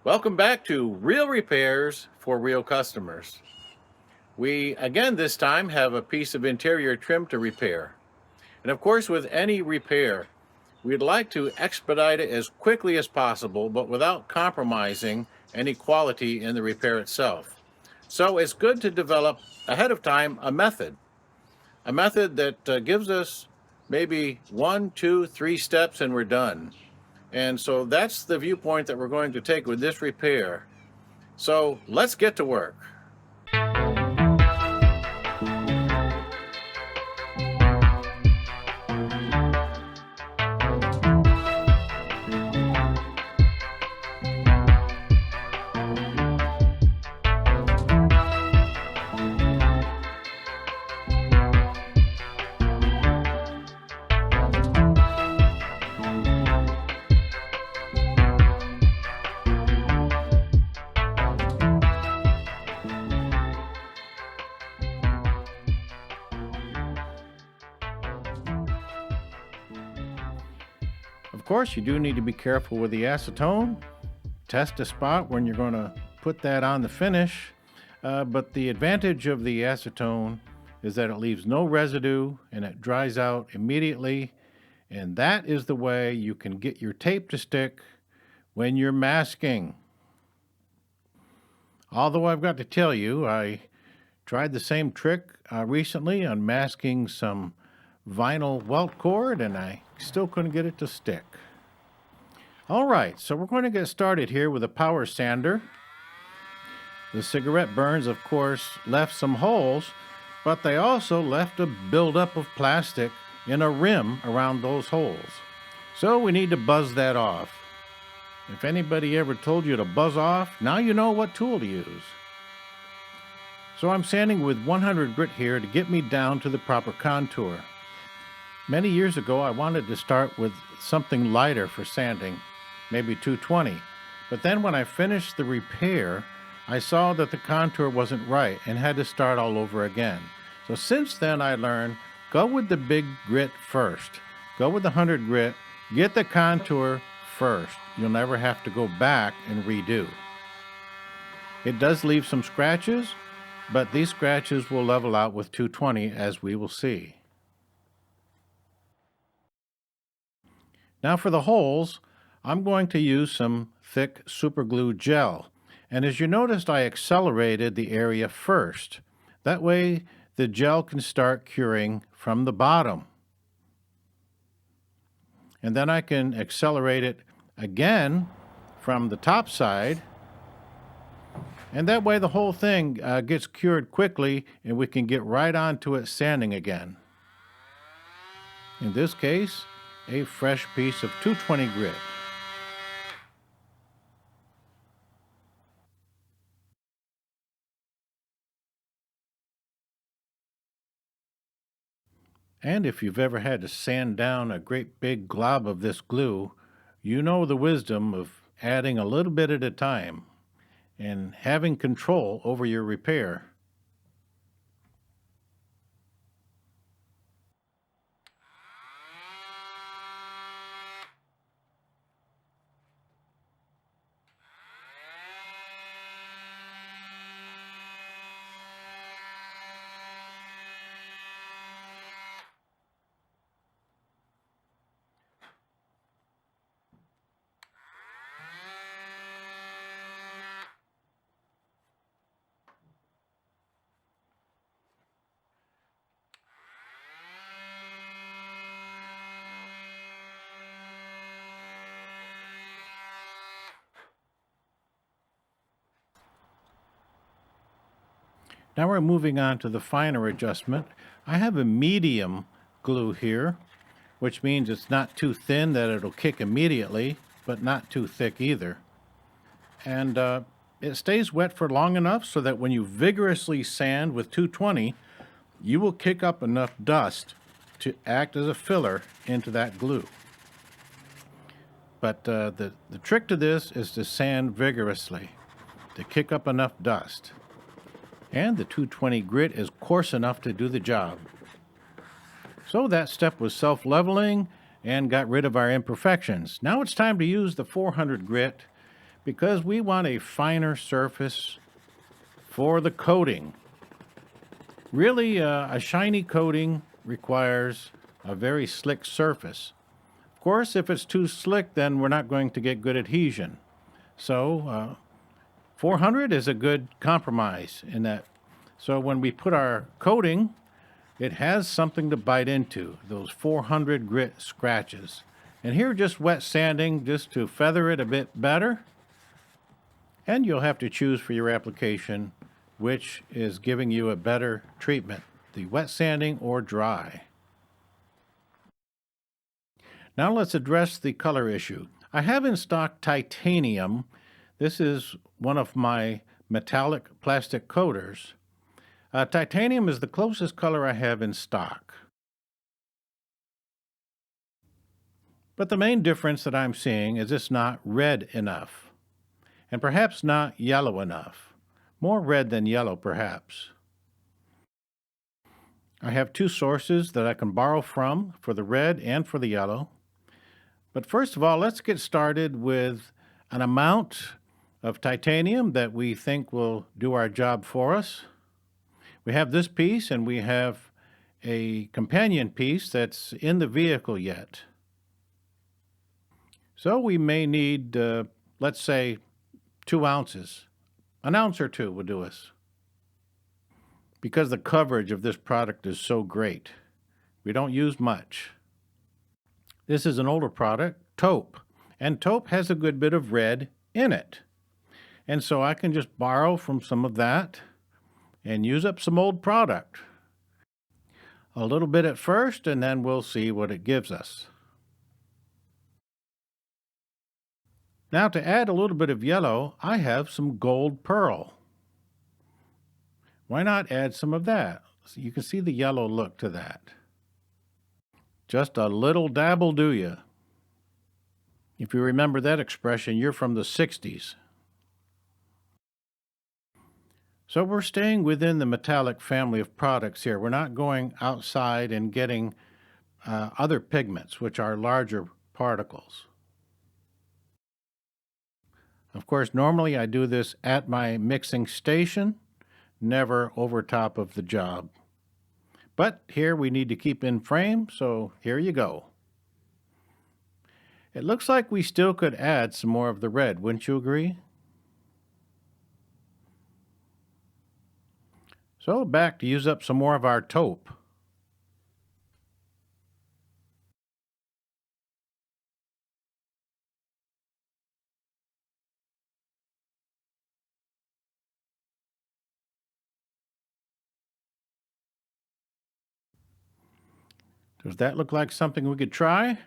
Welcome back to Real Repairs for Real Customers. We again this time have a piece of interior trim to repair. And of course, with any repair, we'd like to expedite it as quickly as possible, but without compromising any quality in the repair itself. So it's good to develop ahead of time a method that gives us maybe 1, 2, 3 steps and we're done. And so that's the viewpoint that we're going to take with this repair. So let's get to work. Of course, you do need to be careful with the acetone. Test a spot when you're going to put that on the finish. But the advantage of the acetone is that it leaves no residue and it dries out immediately. And that is the way you can get your tape to stick when you're masking. Although I've got to tell you, I tried the same trick recently on masking some vinyl welt cord and I still couldn't get it to stick. All right, so we're going to get started here with a power sander. The cigarette burns, of course, left some holes, but they also left a buildup of plastic in a rim around those holes. So we need to buzz that off. If anybody ever told you to buzz off, now you know what tool to use. So I'm sanding with 100 grit here to get me down to the proper contour. Many years ago, I wanted to start with something lighter for sanding, maybe 220. But then when I finished the repair, I saw that the contour wasn't right and had to start all over again. So since then, I learned, go with the big grit first. Go with the 100 grit, get the contour first. You'll never have to go back and redo. It does leave some scratches, but these scratches will level out with 220, as we will see. Now for the holes, I'm going to use some thick superglue gel. And as you noticed, I accelerated the area first. That way the gel can start curing from the bottom. And then I can accelerate it again from the top side. And that way the whole thing gets cured quickly and we can get right onto it sanding again. In this case, a fresh piece of 220 grit. And if you've ever had to sand down a great big glob of this glue, you know the wisdom of adding a little bit at a time and having control over your repair. Now we're moving on to the finer adjustment. I have a medium glue here, which means it's not too thin that it'll kick immediately, but not too thick either. And it stays wet for long enough so that when you vigorously sand with 220, you will kick up enough dust to act as a filler into that glue. But the trick to this is to sand vigorously, to kick up enough dust. And the 220 grit is coarse enough to do the job. So that step was self-leveling and got rid of our imperfections. Now it's time to use the 400 grit, because we want a finer surface for the coating. Really, a shiny coating requires a very slick surface. Of course, if it's too slick, then we're not going to get good adhesion. So 400 is a good compromise in that. So when we put our coating, it has something to bite into, those 400 grit scratches. And here just wet sanding just to feather it a bit better. And you'll have to choose for your application which is giving you a better treatment, the wet sanding or dry. Now let's address the color issue. I have in stock titanium. This is one of my metallic plastic coaters. Titanium is the closest color I have in stock. But the main difference that I'm seeing is it's not red enough, and perhaps not yellow enough. More red than yellow, perhaps. I have two sources that I can borrow from for the red and for the yellow. But first of all, let's get started with an amount of titanium that we think will do our job for us. We have this piece, and we have a companion piece that's in the vehicle yet. So we may need, let's say, 2 ounces. An ounce or two will do us. Because the coverage of this product is so great, we don't use much. This is an older product, taupe, and taupe has a good bit of red in it. And so I can just borrow from some of that and use up some old product. A little bit at first, and then we'll see what it gives us. Now to add a little bit of yellow, I have some gold pearl. Why not add some of that? So you can see the yellow look to that. Just a little dab will do you. If you remember that expression, you're from the 60s. So we're staying within the metallic family of products here. We're not going outside and getting other pigments, which are larger particles. Of course, normally I do this at my mixing station, never over top of the job. But here we need to keep in frame, so here you go. It looks like we still could add some more of the red, wouldn't you agree? So back to use up some more of our taupe. Does that look like something we could try?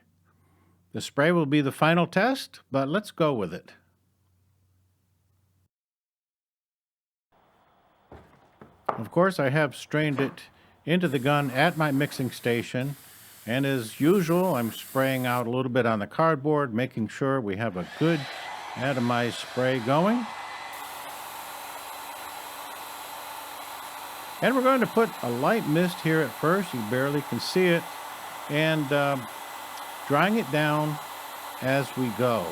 The spray will be the final test, but let's go with it. Of course, I have strained it into the gun at my mixing station, and as usual, I'm spraying out a little bit on the cardboard, making sure we have a good atomized spray going. And we're going to put a light mist here at first. You barely can see it. And drying it down as we go.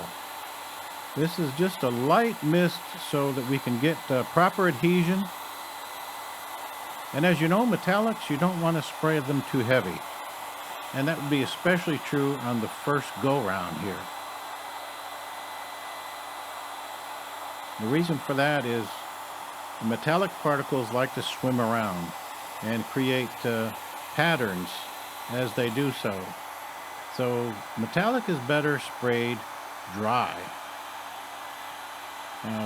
This is just a light mist so that we can get proper adhesion. And as you know, metallics, you don't want to spray them too heavy. And that would be especially true on the first go-round here. The reason for that is the metallic particles like to swim around and create patterns as they do so. So metallic is better sprayed dry.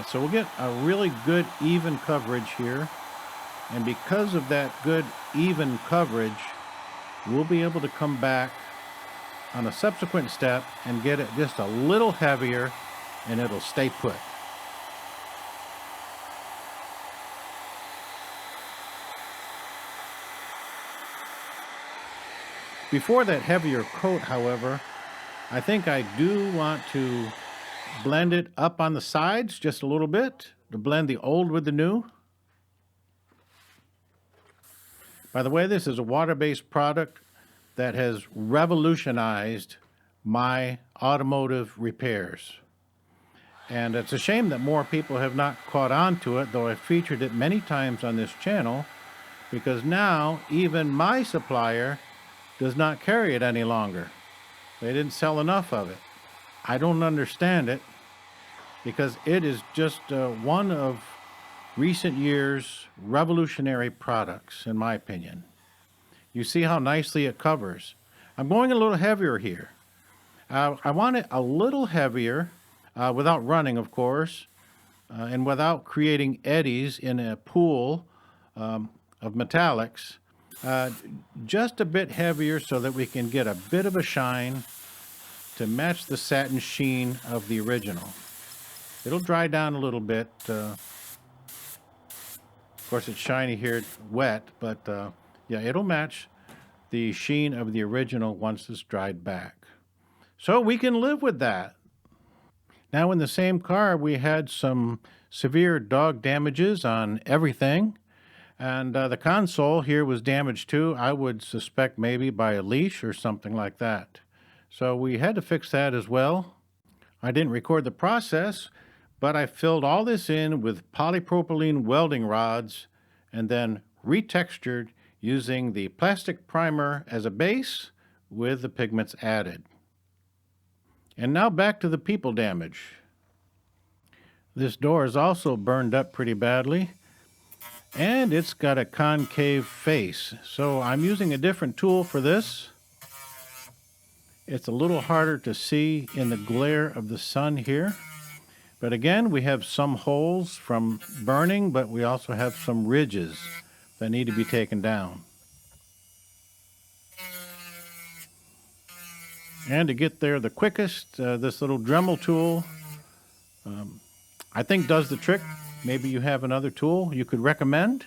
So we'll get a really good even coverage here. And because of that good even coverage, we'll be able to come back on a subsequent step and get it just a little heavier, and it'll stay put. Before that heavier coat, however, I think I do want to blend it up on the sides just a little bit to blend the old with the new. By the way, this is a water-based product that has revolutionized my automotive repairs. And it's a shame that more people have not caught on to it, though I've featured it many times on this channel, because now even my supplier does not carry it any longer. They didn't sell enough of it. I don't understand it, because it is just one of recent years' revolutionary products, in my opinion. You see how nicely it covers. I'm going a little heavier here. I want it a little heavier, without running, of course, and without creating eddies in a pool of metallics. Uh, just a bit heavier so that we can get a bit of a shine to match the satin sheen of the original. It'll dry down a little bit. Of course, it's shiny here, wet, but yeah, it'll match the sheen of the original once it's dried back. So we can live with that. Now, in the same car, we had some severe dog damages on everything. And the console here was damaged too. I would suspect maybe by a leash or something like that. So we had to fix that as well. I didn't record the process, but I filled all this in with polypropylene welding rods and then retextured using the plastic primer as a base with the pigments added. And now back to the people damage. This door is also burned up pretty badly, and it's got a concave face. So I'm using a different tool for this. It's a little harder to see in the glare of the sun here. But again, we have some holes from burning, but we also have some ridges that need to be taken down. And to get there the quickest, this little Dremel tool, I think does the trick. Maybe you have another tool you could recommend.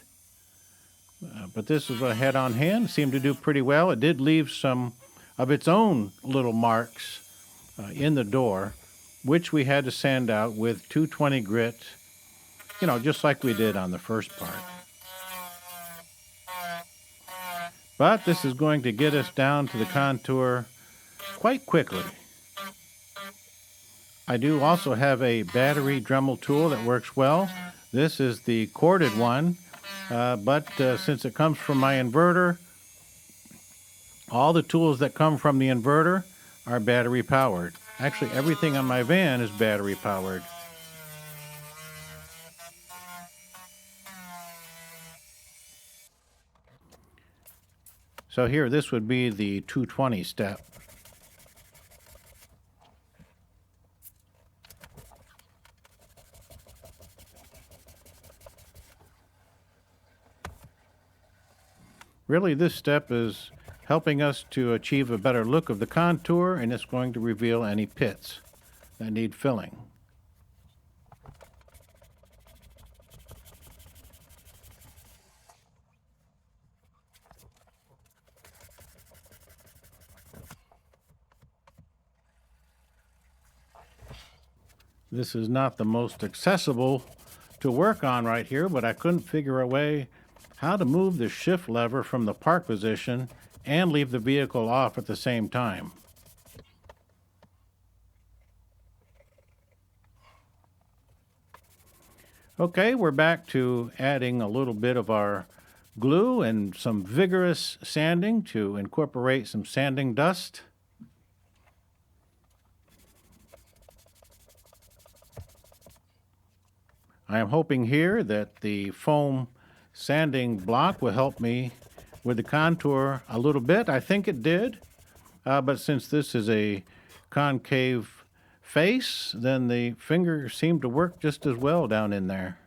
But this is what I had on hand. It seemed to do pretty well. It did leave some of its own little marks in the door, which we had to sand out with 220 grit, just like we did on the first part. But this is going to get us down to the contour quite quickly. I do also have a battery Dremel tool that works well. This is the corded one, but since it comes from my inverter, all the tools that come from the inverter are battery powered. Actually, everything on my van is battery powered. So here, this would be the 220 step. Really, this step is helping us to achieve a better look of the contour, and it's going to reveal any pits that need filling. This is not the most accessible to work on right here, but I couldn't figure a way how to move the shift lever from the park position and leave the vehicle off at the same time. Okay, we're back to adding a little bit of our glue and some vigorous sanding to incorporate some sanding dust. I am hoping here that the foam sanding block will help me with the contour a little bit. I think it did, but since this is a concave face, then the finger seemed to work just as well down in there.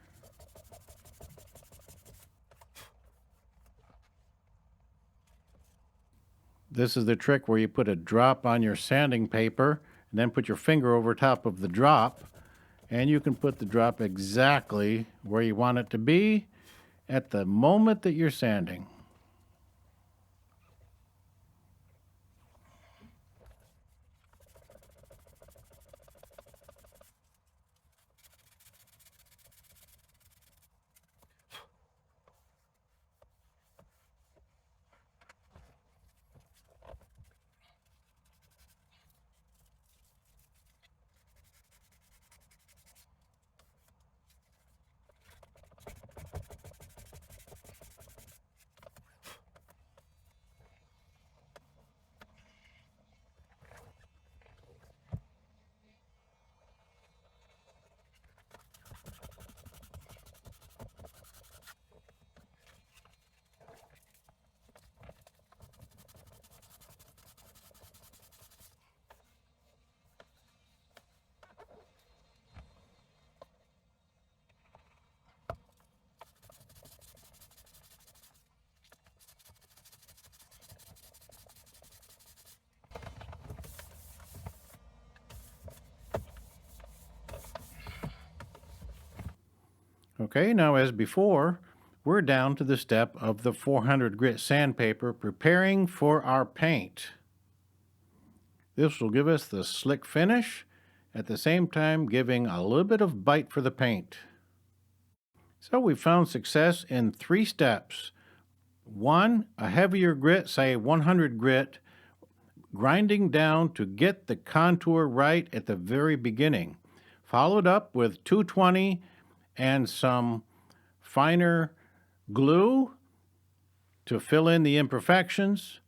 This is the trick where you put a drop on your sanding paper and then put your finger over top of the drop, and you can put the drop exactly where you want it to be at the moment that you're sanding. Okay, now as before, we're down to the step of the 400 grit sandpaper preparing for our paint. This will give us the slick finish, at the same time giving a little bit of bite for the paint. So we found success in 3 steps. 1, a heavier grit, say 100 grit, grinding down to get the contour right at the very beginning. Followed up with 220 and some finer glue to fill in the imperfections,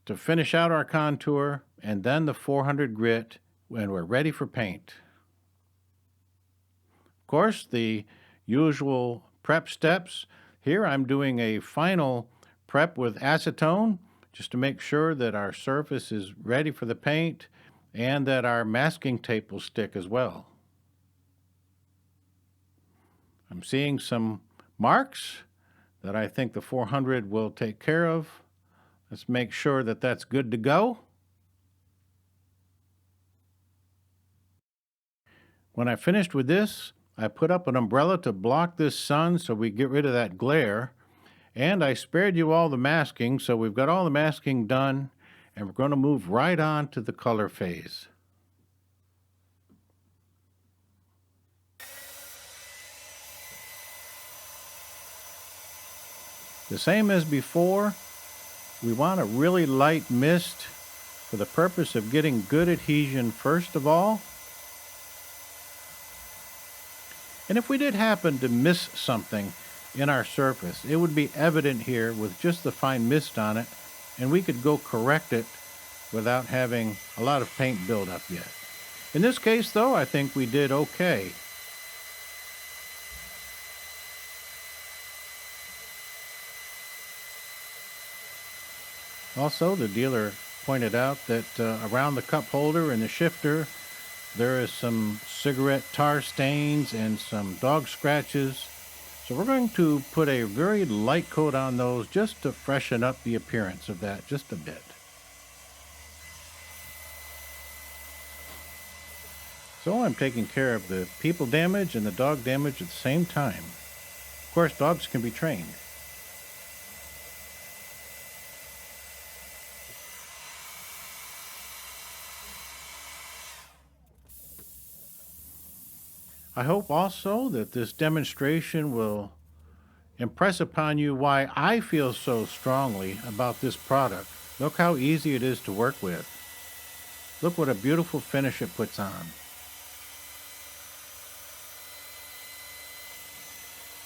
to finish out our contour, and then the 400 grit when we're ready for paint. Of course, the usual prep steps. Here I'm doing a final prep with acetone just to make sure that our surface is ready for the paint and that our masking tape will stick as well. I'm seeing some marks that I think the 400 will take care of. Let's make sure that that's good to go. When I finished with this, I put up an umbrella to block this sun so we get rid of that glare. And I spared you all the masking, so we've got all the masking done, and we're going to move right on to the color phase. The same as before, we want a really light mist for the purpose of getting good adhesion first of all. And if we did happen to miss something in our surface, it would be evident here with just the fine mist on it, and we could go correct it without having a lot of paint buildup yet. In this case, though, I think we did okay. Also, the dealer pointed out that around the cup holder and the shifter, there is some cigarette tar stains and some dog scratches. So we're going to put a very light coat on those just to freshen up the appearance of that just a bit. So I'm taking care of the people damage and the dog damage at the same time. Of course, dogs can be trained. I hope also that this demonstration will impress upon you why I feel so strongly about this product. Look how easy it is to work with. Look what a beautiful finish it puts on.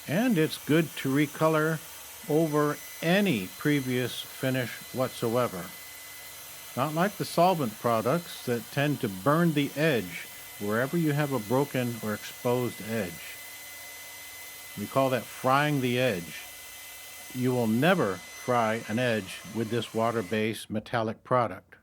And it's good to recolor over any previous finish whatsoever. Not like the solvent products that tend to burn the edge wherever you have a broken or exposed edge. We call that frying the edge. You will never fry an edge with this water-based metallic product.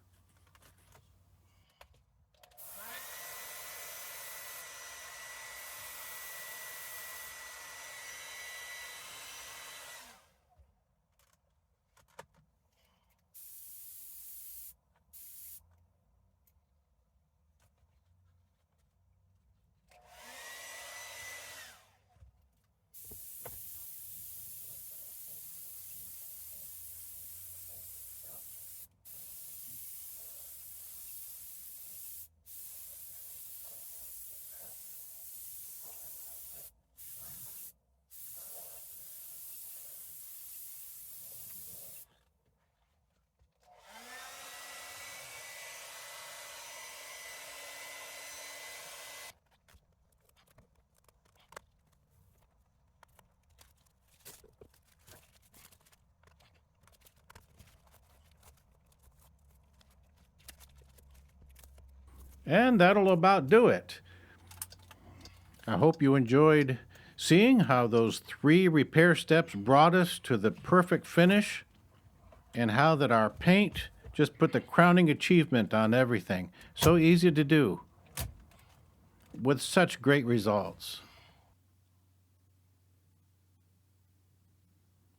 And that'll about do it. I hope you enjoyed seeing how those 3 repair steps brought us to the perfect finish, and how that our paint just put the crowning achievement on everything. So easy to do with such great results.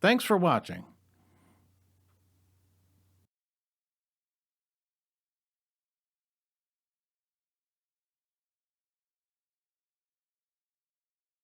Thanks for watching.